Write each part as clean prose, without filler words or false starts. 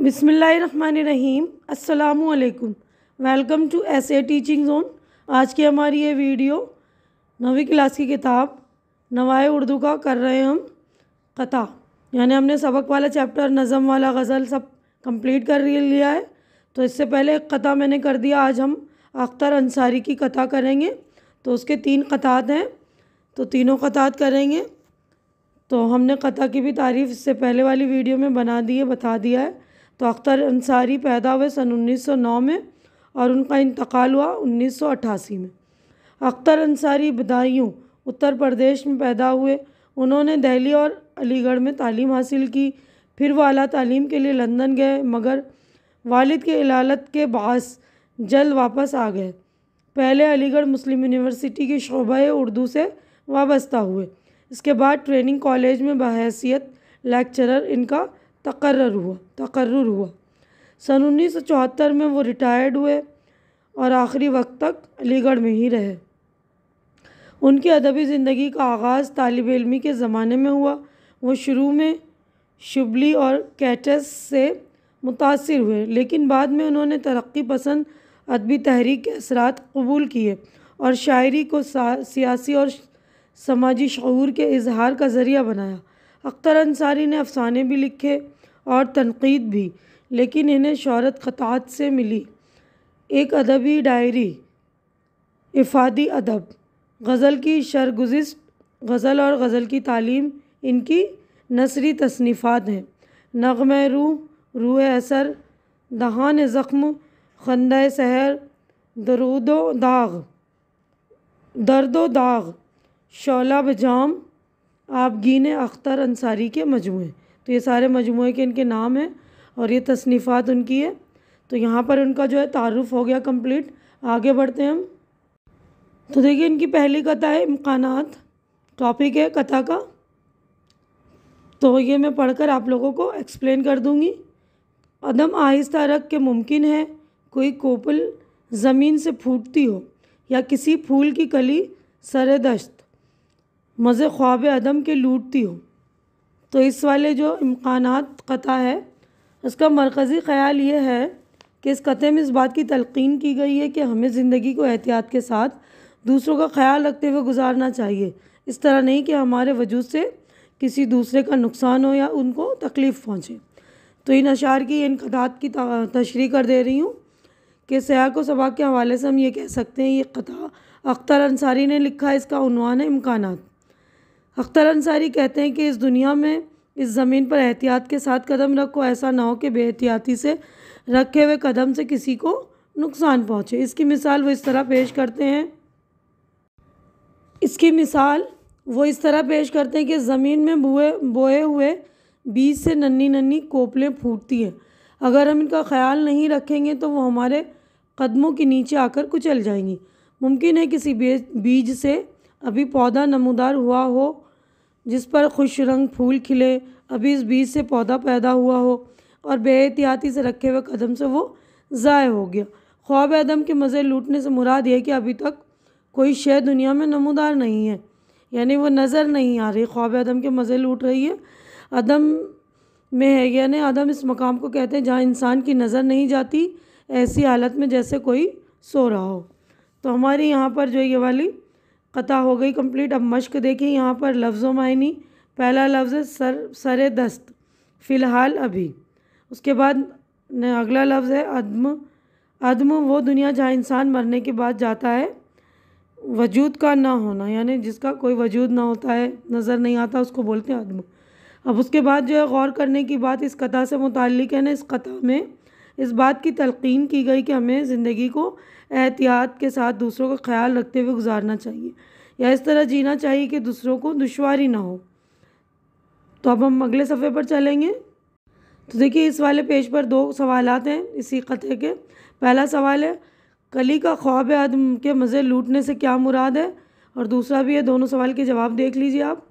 बिस्मिल्लाहिर्रहमानिर्रहीम। अस्सलामुअलैकुम। Welcome to ऐसे टीचिंग जोन। आज की हमारी ये वीडियो 9वीं क्लास की किताब नवाए उर्दू का कर रहे हैं हम कथा, यानी हमने सबक वाला चैप्टर, नज़म वाला, गज़ल सब कंप्लीट कर लिया है। तो इससे पहले एक कथा मैंने कर दिया। आज हम अख्तर अंसारी की कथा करेंगे। तो उसके 3 कथात हैं, तो तीनों कथात करेंगे। तो हमने कथा की भी तारीफ़ इससे पहले वाली वीडियो में बता दिया है। तो अख्तर अंसारी पैदा हुए सन 1909 में और उनका इंतकाल हुआ 1988 में। अख्तर अंसारी बदायूं उत्तर प्रदेश में पैदा हुए। उन्होंने दिल्ली और अलीगढ़ में तालीम हासिल की। फिर वो आला तालीम के लिए लंदन गए, मगर वालिद के इलालत के बास जल्द वापस आ गए। पहले अलीगढ़ मुस्लिम यूनिवर्सिटी की शोबा उर्दू से वाबस्ता हुए। इसके बाद ट्रेनिंग कॉलेज में बहैसियत लेक्चरर इनका तकर्रुर हुआ। सन 1974 में वो रिटायर्ड हुए और आखिरी वक्त तक अलीगढ़ में ही रहे। उनकी अदबी ज़िंदगी का आगाज़ तालिब इल्मी के ज़माने में हुआ। वो शुरू में शिबली और कैटस से मुतासिर हुए, लेकिन बाद में उन्होंने तरक्की पसंद अदबी तहरीक के असरात कबूल किए और शायरी को सियासी और समाजी शऊर के इजहार का ज़रिया बनाया। अख्तर अंसारी ने अफसाने भी लिखे और तनकीद भी, लेकिन इन्हें शोहरत ख़तात से मिली। एक अदबी डायरी, इफ़ादी अदब, गज़ल की शरगुज़िश्त, गज़ल और गज़ल की तालीम इनकी नसरी तसनीफ़ात हैं। नग़्मे रूह, रूह असर, दहान ज़ख्म, खंदा सहर, दर्दो दाग, शोला बजाम, आबगीन अख्तर अंसारी के मजमूए। तो ये सारे मजमूए के इनके नाम हैं और ये तसनीफ़ात उनकी है। तो यहाँ पर उनका जो है तारुफ़ हो गया कंप्लीट। आगे बढ़ते हैं हम। तो देखिए, इनकी पहली कथा है इम्कानात, टॉपिक है कथा का। तो ये मैं पढ़कर आप लोगों को एक्सप्लेन कर दूँगी। अदम आहिस्ता रख के मुमकिन है कोई कोपल ज़मीन से फूटती हो, या किसी फूल की कली सरे दश्त मज़े ख्वाब अदम के लूटती हो। तो इस वाले जो इम्कानात कथा है, उसका मरकज़ी ख़याल ये है कि इस कथे में इस बात की तलक़ीन की गई है कि हमें ज़िंदगी को एहतियात के साथ दूसरों का ख़याल रखते हुए गुजारना चाहिए। इस तरह नहीं कि हमारे वजूद से किसी दूसरे का नुकसान हो या उनको तकलीफ़ पहुँचे। तो इन अशार की, इन कथात की तशरीह कर दे रही हूँ कि सयाह को सबक के हवाले से हम ये कह सकते हैं, ये कथा अख्तर अंसारी ने लिखा है। इसका उन्वान है इम्कानात। अख्तर अंसारी कहते हैं कि इस दुनिया में, इस ज़मीन पर एहतियात के साथ कदम रखो। ऐसा ना हो कि बेएहतियाती से रखे हुए कदम से किसी को नुकसान पहुँचे। इसकी मिसाल वो इस तरह पेश करते हैं कि ज़मीन में बोए हुए बीज से नन्ही नन्ही कोपलें फूटती हैं। अगर हम इनका ख्याल नहीं रखेंगे तो वो हमारे कदमों के नीचे आकर कुचल जाएंगी। मुमकिन है किसी बीज से अभी पौधा नमूदार हुआ हो, जिस पर खुश रंग फूल खिले, अभी इस बीज से पौधा पैदा हुआ हो और बेएहतियाती से रखे हुए कदम से वो ज़ाय हो गया। ख्वाब आदम के मज़े लूटने से मुराद ये कि अभी तक कोई शय दुनिया में नमूदार नहीं है, यानी वो नज़र नहीं आ रही। ख्वाब आदम के मज़े लूट रही है, अदम में है। यानी आदम इस मकाम को कहते हैं जहाँ इंसान की नज़र नहीं जाती, ऐसी हालत में जैसे कोई सो रहा हो। तो हमारी यहाँ पर जो ये वाली कथा हो गई कंप्लीट। अब मश्क देखिए, यहाँ पर लफ्ज़ों मायनी। पहला लफ्ज़ है सरे दस्त, फ़िलहाल, अभी। उसके बाद अगला लफ्ज़ है अदम। अदम वो दुनिया जहाँ इंसान मरने के बाद जाता है। वजूद का ना होना, यानी जिसका कोई वजूद ना होता है, नज़र नहीं आता, उसको बोलते हैं अदम। अब उसके बाद जो है गौर करने की बात इस कथा से मुताल्लिक़ है ना, इस कथा में इस बात की तलक़ीन की गई कि हमें ज़िंदगी को एहतियात के साथ दूसरों का ख्याल रखते हुए गुजारना चाहिए, या इस तरह जीना चाहिए कि दूसरों को दुश्वारी ना हो। तो अब हम अगले सफ़े पर चलेंगे। तो देखिए, इस वाले पेज पर 2 सवालात हैं इसी कथे के। पहला सवाल है, कली का ख्वाब आदम के मज़े लूटने से क्या मुराद है, और दूसरा भी है। दोनों सवाल के जवाब देख लीजिए आप।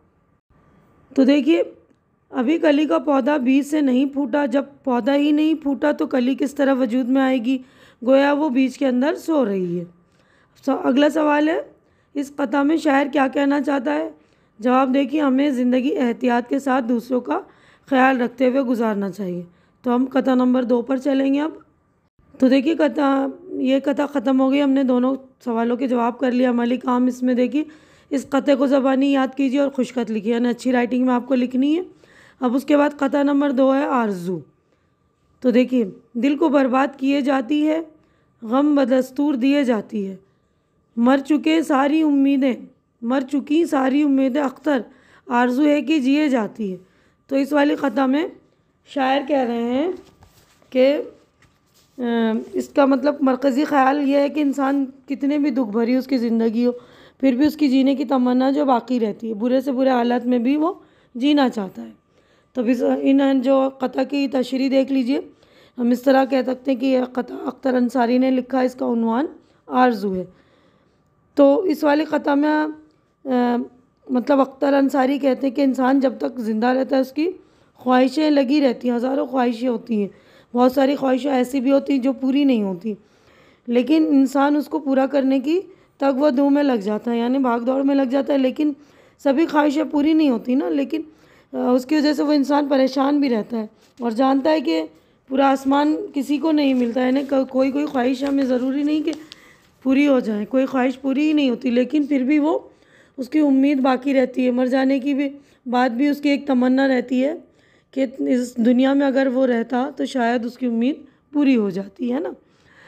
तो देखिए, अभी कली का पौधा बीज से नहीं फूटा। जब पौधा ही नहीं फूटा तो कली किस तरह वजूद में आएगी? गोया वो बीज के अंदर सो रही है। अगला सवाल है, इस कथा में शायर क्या कहना चाहता है? जवाब देखिए, हमें ज़िंदगी एहतियात के साथ दूसरों का ख्याल रखते हुए गुजारना चाहिए। तो हम कथा नंबर 2 पर चलेंगे अब। तो देखिए ये कथा ख़त्म हो गई। हमने दोनों सवालों के जवाब कर लिया। अमली काम इसमें देखिए, इस कथे को ज़बानी याद कीजिए और खुशखत लिखिए, यानी अच्छी राइटिंग में आपको लिखनी है। अब उसके बाद कथा नंबर 2 है आरजू। तो देखिए, दिल को बर्बाद किए जाती है, गम बदस्तूर दिए जाती है, मर चुकी सारी उम्मीदें अख्तर, आरजू है कि जिए जाती है। तो इस वाली कथा में शायर कह रहे हैं कि इसका मतलब मरकज़ी ख़्याल ये है कि इंसान कितने भी दुख भरी उसकी ज़िंदगी हो, फिर भी उसकी जीने की तमन्ना जो बाकी रहती है, बुरे से बुरे हालात में भी वो जीना चाहता है। तो इन जो कथा की तशरीह देख लीजिए। हम इस तरह कह सकते हैं कि यह कथा अख्तर अंसारी ने लिखा, इसका उन्वान आरजू है। तो इस वाली कथा में मतलब अख्तर अंसारी कहते हैं कि इंसान जब तक ज़िंदा रहता है उसकी ख्वाहिशें लगी रहती हैं, हज़ारों ख्वाहिशें होती हैं। बहुत सारी ख्वाहिशें ऐसी भी होती जो पूरी नहीं होती, लेकिन इंसान उसको पूरा करने की तग-व-दो में लग जाता है, यानी भाग दौड़ में लग जाता है। लेकिन सभी ख्वाहिशें पूरी नहीं होती ना, लेकिन उसकी वजह से वो इंसान परेशान भी रहता है और जानता है कि पूरा आसमान किसी को नहीं मिलता है। यानी कोई ख्वाहिश हमें ज़रूरी नहीं कि पूरी हो जाए, कोई ख्वाहिश पूरी ही नहीं होती, लेकिन फिर भी वो उसकी उम्मीद बाकी रहती है। मर जाने की भी बाद भी उसकी एक तमन्ना रहती है कि इस दुनिया में अगर वो रहता तो शायद उसकी उम्मीद पूरी हो जाती है ना।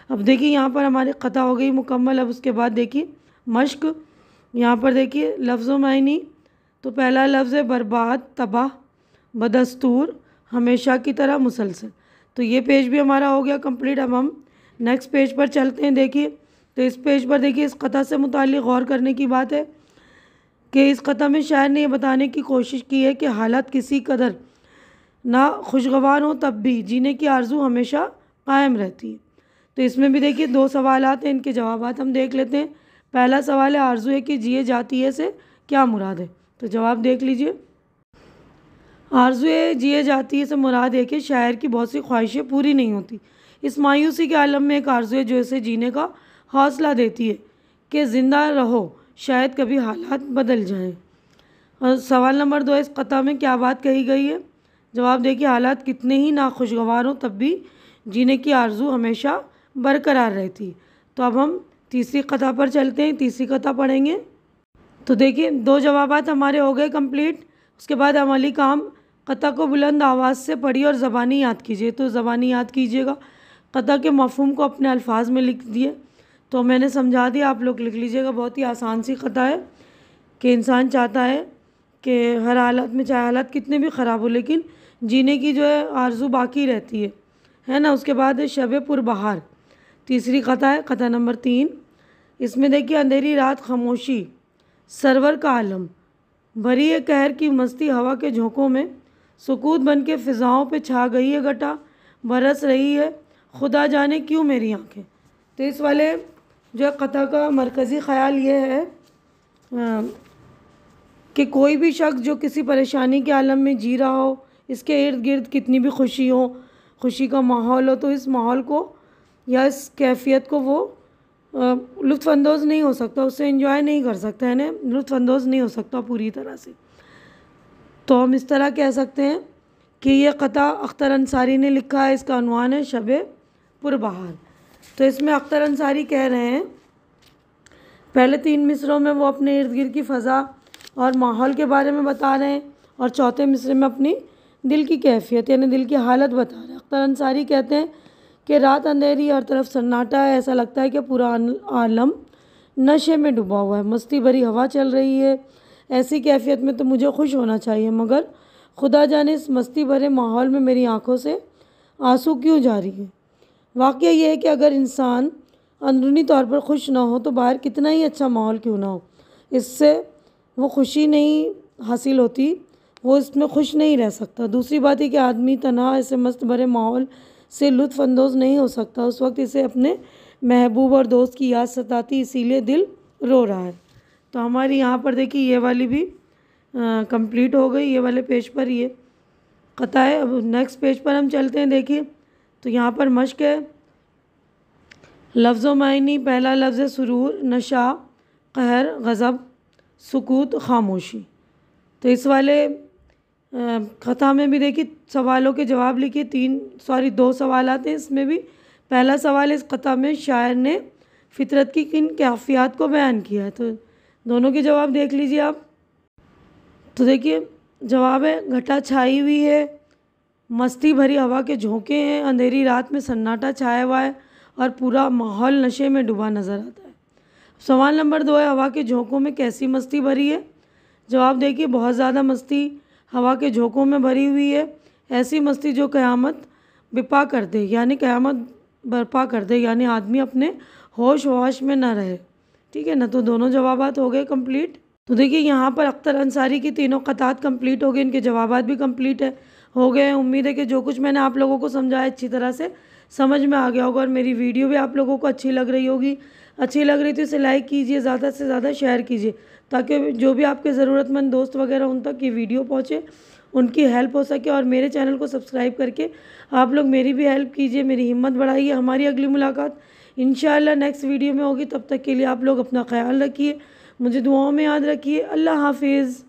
अब देखिए, यहाँ पर हमारी कथा हो गई मुकम्मल। अब उसके बाद देखिए मश्क। यहाँ पर देखिए लफ्ज़ों मायनी। तो पहला लफ्ज़ है बर्बाद, तबाह, बदस्तूर, हमेशा की तरह, मुसलसल। तो ये पेज भी हमारा हो गया कंप्लीट। अब हम नेक्स्ट पेज पर चलते हैं। देखिए, तो इस पेज पर देखिए, इस कथा से मुताल्लिक़ गौर करने की बात है कि इस कथा में शायर ने यह बताने की कोशिश की है कि हालात किसी कदर ना खुशगवार हो तब भी जीने की आरज़ू हमेशा कायम रहती है। तो इसमें भी देखिए 2 सवालात हैं, इनके जवाबात हम देख लेते हैं। पहला सवाल है आरज़ू है कि जिए जाती है से क्या मुराद है। तो जवाब देख लीजिए। आरज़ू है जिए जाती है से मुराद है कि शायर की बहुत सी ख्वाहिशें पूरी नहीं होती। इस मायूसी के आलम में एक आरज़ू है जो इसे जीने का हौसला देती है कि ज़िंदा रहो, शायद कभी हालात बदल जाएं। और सवाल नंबर 2 है, इस कथा में क्या बात कही गई है। जवाब देखिए, हालात कितने ही नाखुशगवार हों तब भी जीने की आरज़ू हमेशा बरकरार रहती है। तो अब हम तीसरी कथा पर चलते हैं, तीसरी कथा पढ़ेंगे। तो देखिए 2 जवाबात हमारे हो गए कंप्लीट। उसके बाद अमली काम, कथा को बुलंद आवाज़ से पढ़िए और ज़बानी याद कीजिए। तो ज़बानी याद कीजिएगा, कथा के मफ़हूम को अपने अल्फाज में लिख दिए। तो मैंने समझा दिया, आप लोग लिख लीजिएगा। बहुत ही आसान सी कथा है कि इंसान चाहता है कि हर हालत में, चाहे हालात कितने भी ख़राब हो, लेकिन जीने की जो है आरज़ू बाकी रहती है ना। उसके बाद है शब पुरबहार, तीसरी कथा है, कथा नंबर 3। इसमें देखिए अंधेरी रात, खामोशी, सरवर का आलम, भरी है कहर की मस्ती हवा के झोंकों में, सुकूत बन के फ़िज़ाओं पे छा गई है घटा, बरस रही है खुदा जाने क्यों मेरी आँखें। तो इस वाले जो है कथा का मरकज़ी ख़याल ये है कि कोई भी शख्स जो किसी परेशानी के आलम में जी रहा हो, इसके इर्द गिर्द कितनी भी खुशी हो, खुशी का माहौल हो, तो इस माहौल को या इस कैफियत को वो लुत्फ़अंदोज़ नहीं हो सकता, उससे एंजॉय नहीं कर सकता है ना, लुत्फ़अंदोज़ नहीं हो सकता पूरी तरह से। तो हम इस तरह कह सकते हैं कि ये कथा अख्तर अंसारी ने लिखा है। इसका उन्वान है शब पुरबहार। तो इसमें अख्तर अंसारी कह रहे हैं, पहले 3 मिसरों में वो अपने इर्द गिर्द की फ़ज़ा और माहौल के बारे में बता रहे हैं, और चौथे मिसरे में अपनी दिल की कैफियत यानी दिल की हालत बता रहे हैं। अख्तर अंसारी कहते हैं कि रात अंधेरी, हर तरफ सन्नाटा है, ऐसा लगता है कि पूरा आलम नशे में डूबा हुआ है, मस्ती भरी हवा चल रही है। ऐसी कैफियत में तो मुझे खुश होना चाहिए, मगर खुदा जाने इस मस्ती भरे माहौल में मेरी आँखों से आंसू क्यों जारी है। वाक़या ये है कि अगर इंसान अंदरूनी तौर पर खुश ना हो तो बाहर कितना ही अच्छा माहौल क्यों ना हो, इससे वो खुशी नहीं हासिल होती, वो इसमें खुश नहीं रह सकता। दूसरी बात है कि आदमी तन्हा ऐसे मस्त भरे माहौल से लुत्फ़अंदोज़ नहीं हो सकता, उस वक्त इसे अपने महबूब और दोस्त की याद सताती, इसीलिए दिल रो रहा है। तो हमारी यहाँ पर देखिए ये वाली भी कंप्लीट हो गई, ये वाले पेज पर ये कथा है। अब नेक्स्ट पेज पर हम चलते हैं। देखिए, तो यहाँ पर मश्क है, लफ्ज़ों मायनी। पहला लफ्ज़ है सुरूर, नशा, कहर, गज़ब, सुकूत, खामोशी। तो इस वाले खता में भी देखिए सवालों के जवाब लिखिए। 2 सवाल आते हैं इसमें भी। पहला सवाल, इस खता में शायर ने फितरत की किन कैफियत को बयान किया है। तो दोनों के जवाब देख लीजिए आप। तो देखिए जवाब है, घटा छाई हुई है, मस्ती भरी हवा के झोंके हैं, अंधेरी रात में सन्नाटा छाया हुआ है और पूरा माहौल नशे में डूबा नज़र आता है। सवाल नंबर 2 है, हवा के झोंकों में कैसी मस्ती भरी है। जवाब देखिए, बहुत ज़्यादा मस्ती हवा के झोंकों में भरी हुई है, ऐसी मस्ती जो क़यामत बिपा कर दे, यानी क़यामत बर्पा कर दे, यानी आदमी अपने होश वश में ना रहे। ठीक है ना। तो दोनों जवाबात हो गए कंप्लीट। तो देखिए यहाँ पर अख्तर अंसारी की तीनों क़तात कंप्लीट हो गए, इनके जवाबात भी कंप्लीट हो गए हैं। उम्मीद है कि जो कुछ मैंने आप लोगों को समझाया अच्छी तरह से समझ में आ गया होगा और मेरी वीडियो भी आप लोगों को अच्छी लग रही होगी। अच्छी लग रही तो इसे लाइक कीजिए, ज़्यादा से ज़्यादा शेयर कीजिए, ताकि जो भी आपके ज़रूरतमंद दोस्त वगैरह उन तक ये वीडियो पहुँचे, उनकी हेल्प हो सके। और मेरे चैनल को सब्सक्राइब करके आप लोग मेरी भी हेल्प कीजिए, मेरी हिम्मत बढ़ाइए। हमारी अगली मुलाकात इंशाअल्लाह नेक्स्ट वीडियो में होगी। तब तक के लिए आप लोग अपना ख्याल रखिए, मुझे दुआओं में याद रखिए। अल्लाह हाफिज़।